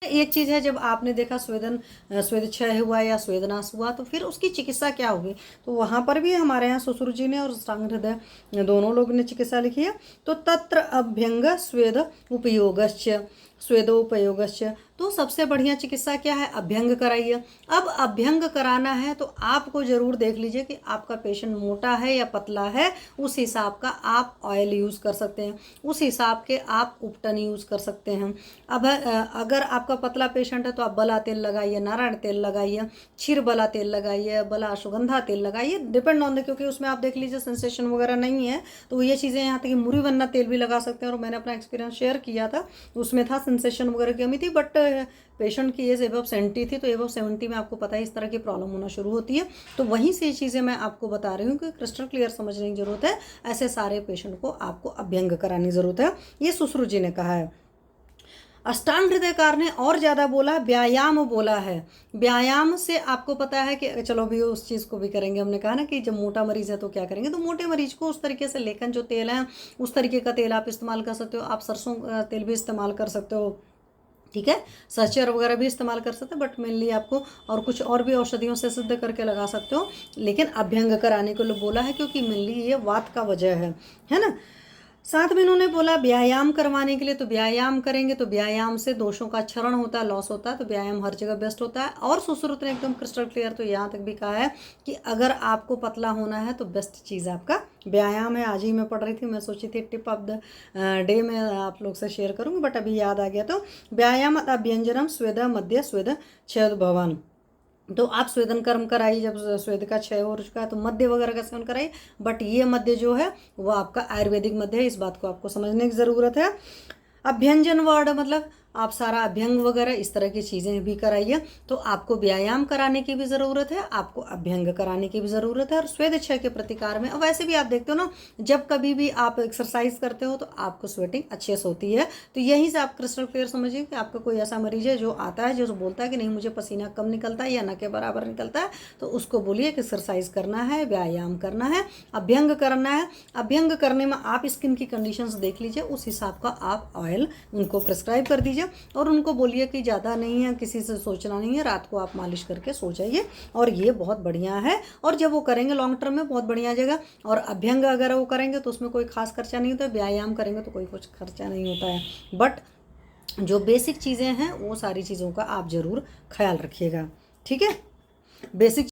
एक चीज़ है, जब आपने देखा स्वेद क्षय हुआ या स्वेदनाश हुआ तो फिर उसकी चिकित्सा क्या होगी, तो वहाँ पर भी हमारे यहाँ सुश्रुत जी ने और अष्टांग हृदय दोनों लोग ने चिकित्सा लिखी है। तो तत्र अभ्यंग स्वेद उपयोगश्च, स्वेदोपयोगश्च, तो सबसे बढ़िया चिकित्सा क्या है, अभ्यंग कराइए। अब अभ्यंग कराना है तो आपको जरूर देख लीजिए कि आपका पेशेंट मोटा है या पतला है, उस हिसाब का आप ऑयल यूज़ कर सकते हैं, उस हिसाब के आप उपटन यूज़ कर सकते हैं। अब अगर आपका पतला पेशेंट है तो आप बला तेल लगाइए, नारायण तेल लगाइए, क्षीर बला तेल लगाइए, बला अश्वगंधा तेल लगाइए, डिपेंड ऑन द, क्योंकि उसमें आप देख लीजिए सेंसेशन वगैरह नहीं है तो ये चीज़ें, यहाँ तक कि मुरीवन्ना तेल भी लगा सकते हैं, और मैंने अपना एक्सपीरियंस शेयर किया था, उसमें था सेंसेशन वगैरह की कमी थी, बट पेशेंट की एज एबव 70 थी, तो एबव 70 में आपको पता है इस तरह की प्रॉब्लम होना शुरू होती है। तो वहीं से ये चीज़ें मैं आपको बता रही हूँ कि क्रिस्टल क्लियर समझने की जरूरत है। ऐसे सारे पेशेंट को आपको अभ्यंग कराने की जरूरत है, ये सुश्रुत जी ने कहा है। अष्टांग हृदयकार ने और ज़्यादा बोला, व्यायाम बोला है। व्यायाम से आपको पता है कि चलो भी उस चीज़ को भी करेंगे, हमने कहा ना कि जब मोटा मरीज़ है तो क्या करेंगे, तो मोटे मरीज को उस तरीके से लेखन जो तेल है उस तरीके का तेल आप इस्तेमाल कर सकते हो। आप सरसों का तेल भी इस्तेमाल कर सकते हो, ठीक है, सचर वगैरह भी इस्तेमाल कर सकते हैं, बट मेनली आपको और कुछ और भी औषधियों से सिद्ध करके लगा सकते हो, लेकिन अभ्यंग कराने को बोला है क्योंकि मेनली ये वात का वजह है ना। साथ में इन्होंने बोला व्यायाम करवाने के लिए, तो व्यायाम करेंगे तो व्यायाम से दोषों का क्षरण होता है, लॉस होता है, तो व्यायाम हर जगह बेस्ट होता है। और सुश्रुत ने एकदम क्रिस्टल क्लियर तो यहाँ तक भी कहा है कि अगर आपको पतला होना है तो बेस्ट चीज़ आपका व्यायाम है। आज ही मैं पढ़ रही थी, मैं सोची थी टिप ऑफ द डे में आप लोग से शेयर करूँगी, बट अभी याद आ गया। तो व्यायाम अभ्यंजनम स्वेद मध्य स्वेद क्षय भवन, तो आप स्वेदन कर्म कराइए, जब स्वेद का क्षय हो चुका है तो मध्य वगैरह का सेवन कराइए, बट ये मध्य जो है वो आपका आयुर्वेदिक मध्य है, इस बात को आपको समझने की ज़रूरत है। अभ्यंजन वर्ड मतलब आप सारा अभ्यंग वगैरह इस तरह की चीज़ें भी कराइए। तो आपको व्यायाम कराने की भी ज़रूरत है, आपको अभ्यंग कराने की भी ज़रूरत है, और स्वेद क्षय के प्रतिकार में। और वैसे भी आप देखते हो ना, जब कभी भी आप एक्सरसाइज करते हो तो आपको स्वेटिंग अच्छे से होती है। तो यहीं से आप क्रिस्टल क्लियर समझिए कि आपका कोई ऐसा मरीज है जो आता है जो बोलता है कि नहीं मुझे पसीना कम निकलता है या न के बराबर निकलता है, तो उसको बोलिए कि एक्सरसाइज करना है, व्यायाम करना है, अभ्यंग करना है। अभ्यंग करने में आप स्किन की कंडीशंस देख लीजिए, उस हिसाब का आप ऑयल उनको प्रिस्क्राइब कर दीजिए, और उनको बोलिए कि ज़्यादा नहीं है, किसी से सोचना नहीं है, रात को आप मालिश करके सो जाइए, और ये बहुत बढ़िया है। और जब वो करेंगे लॉन्ग टर्म में बहुत बढ़िया जगह। और अभ्यंग अगर वो करेंगे तो उसमें कोई खास खर्चा नहीं होता है, व्यायाम करेंगे तो कोई कुछ खर्चा नहीं होता है, बट जो बेसिक चीज़ें हैं वो सारी चीज़ों का आप ज़रूर ख्याल रखिएगा, ठीक है। बेसिक